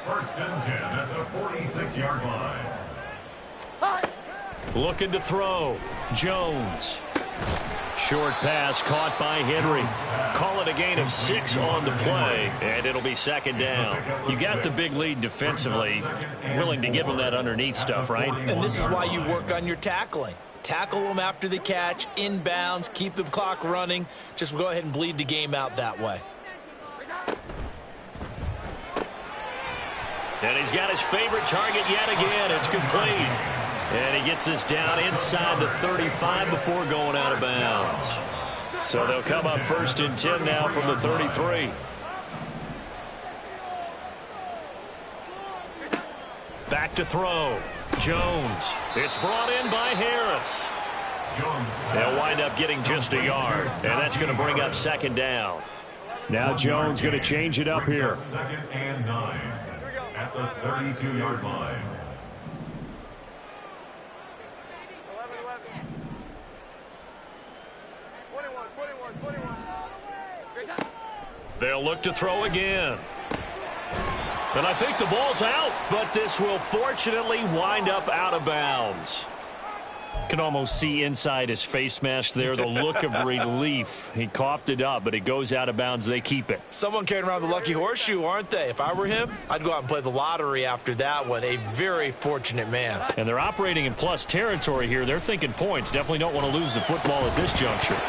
1st and 10 at the 46-yard line. Looking to throw. Jones. Short pass caught by Henry. Call it a gain of 6 on the play, and it'll be 2nd down. You got the big lead defensively. Willing to give them that underneath stuff, right? And this is why you work on your tackling. Tackle them after the catch, inbounds, keep the clock running. Just go ahead and bleed the game out that way. And he's got his favorite target yet again. It's complete. And he gets this down inside the 35 before going out of bounds. So they'll come up 1st and 10 now from the 33. Back to throw. Jones. It's brought in by Harris. They'll wind up getting just a yard, and that's going to bring up 2nd down. Now Jones going to change it up here. 2nd and 9 at the 32-yard line. 21. They'll look to throw again. And I think the ball's out, but this will fortunately wind up out of bounds. Can almost see inside his face mask there, the look of relief. He coughed it up, but it goes out of bounds. They keep it. Someone carrying around the lucky horseshoe, aren't they? If I were him, I'd go out and play the lottery after that one. A very fortunate man. And they're operating in plus territory here. They're thinking points. Definitely don't want to lose the football at this juncture.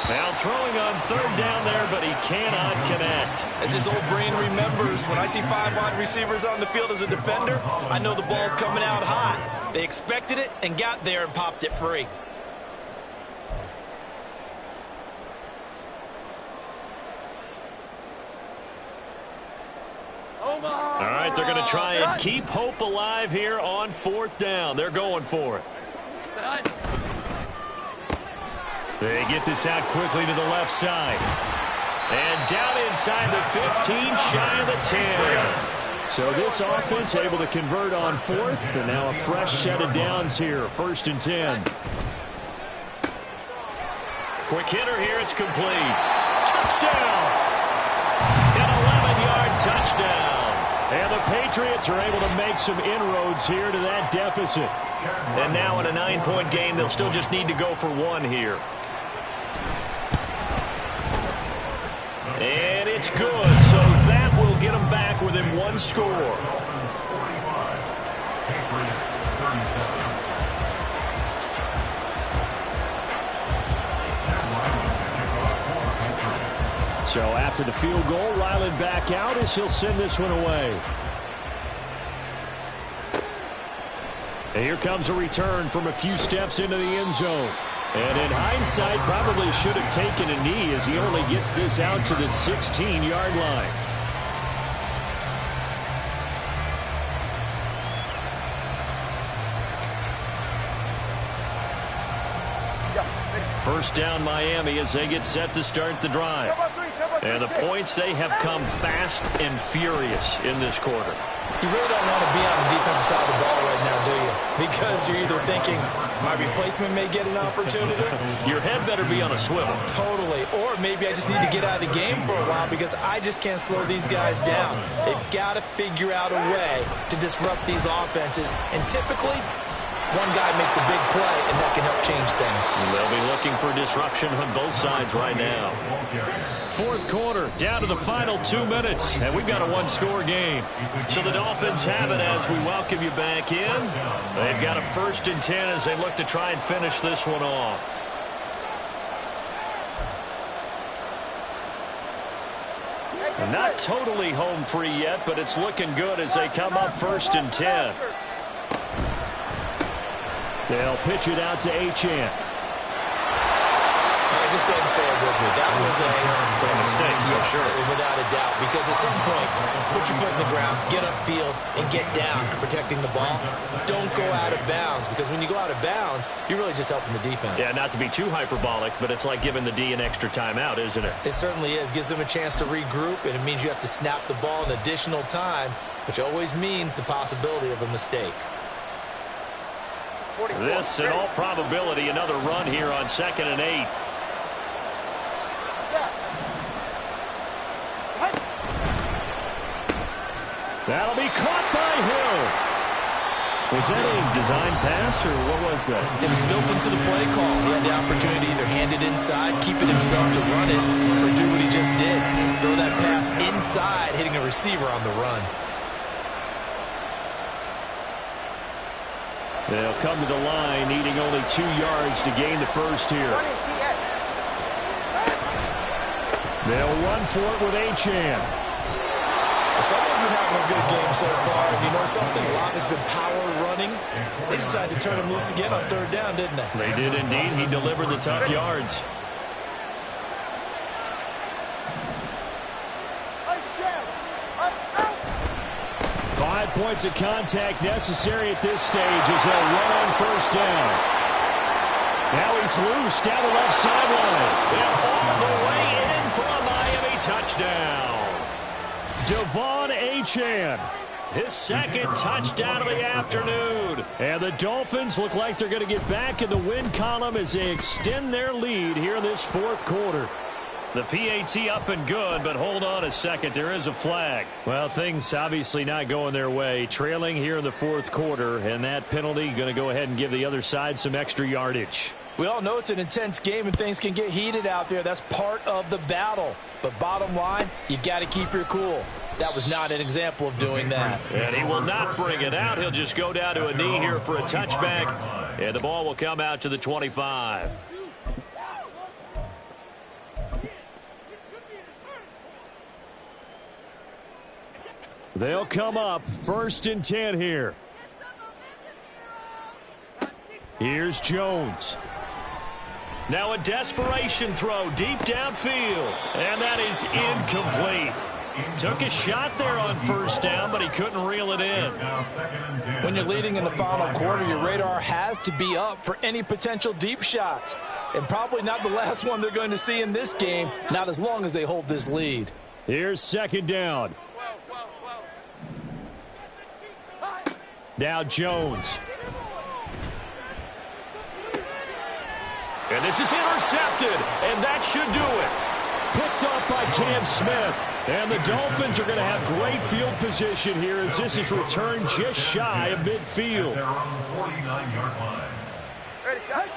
Now throwing on third down there, but he cannot connect. As his old brain remembers, when I see 5 wide receivers on the field as a defender, I know the ball's coming out hot. They expected it and got there and popped it free. All right, they're going to try and keep hope alive here on fourth down. They're going for it. They get this out quickly to the left side. And down inside the 15, shy of the 10. So this offense able to convert on fourth, and now a fresh set of downs here, 1st and 10. Quick hitter here, it's complete. Touchdown! An 11-yard touchdown. And the Patriots are able to make some inroads here to that deficit. And now in a 9-point game, they'll still just need to go for 1 here. And it's good, so that will get them back within 1 score. So after the field goal, Ryland back out as he'll send this one away. And here comes a return from a few steps into the end zone. And in hindsight, probably should have taken a knee as he only gets this out to the 16-yard line. First down Miami as they get set to start the drive. And the points, they have come fast and furious in this quarter. You really don't want to be on the defensive side of the ball right now, do you? Because you're either thinking, my replacement may get an opportunity. Your head better be on a swivel. Totally. Or maybe I just need to get out of the game for a while because I just can't slow these guys down. They've got to figure out a way to disrupt these offenses. And typically, one guy makes a big play, and that can help change things. They'll be looking for disruption on both sides right now. 4th quarter, down to the final 2 minutes, and we've got a 1-score game. So the Dolphins have it as we welcome you back in. They've got a 1st and 10 as they look to try and finish this one off. Not totally home free yet, but it's looking good as they come up 1st and 10. They'll pitch it out to Achane. Just go ahead and say it with me. That was a mistake, yes, for sure. Without a doubt. Because at some point, put your foot in the ground, get upfield, and get down, protecting the ball. Don't go out of bounds, because when you go out of bounds, you're really just helping the defense. Yeah, not to be too hyperbolic, but it's like giving the D an extra timeout, isn't it? It certainly is. Gives them a chance to regroup, and it means you have to snap the ball an additional time, which always means the possibility of a mistake. This, in all probability, another run here on 2nd and 8. That'll be caught by Hill. Was that a design pass, or what was that? It was built into the play call. He had the opportunity to either hand it inside, keep it himself to run it, or do what he just did. Throw that pass inside, hitting a receiver on the run. They'll come to the line, needing only 2 yards to gain the first here. They'll run for it with Achane. Someone's been having a good game so far, and you know something? A lot has been power running. They decided to turn him loose again on 3rd down, didn't they? They did indeed. He delivered the tough yards. Five points of contact necessary at this stage as they'll run on 1st down. Now he's loose down the left sideline. And all the way in for a Miami touchdown. Devon Achane, his 2nd touchdown of the afternoon. And the Dolphins look like they're going to get back in the win column as they extend their lead here in this 4th quarter. The PAT up and good, but hold on a second. There is a flag. Well, things obviously not going their way. Trailing here in the fourth quarter, and that penalty going to go ahead and give the other side some extra yardage. We all know it's an intense game and things can get heated out there. That's part of the battle. But bottom line, you got to keep your cool. That was not an example of doing that. And he will not bring it out. He'll just go down to a knee here for a touchback. And the ball will come out to the 25. They'll come up 1st and 10 here. Here's Jones. Now a desperation throw deep downfield. And that is incomplete. Took a shot there on 1st down, but he couldn't reel it in. When you're leading in the final quarter, your radar has to be up for any potential deep shots. And probably not the last one they're going to see in this game, not as long as they hold this lead. Here's 2nd down. Now Jones. And this is intercepted, and that should do it. Picked up by Cam Smith. And the Dolphins are going to have great field position here as this is returned just shy of midfield. Ready, shot.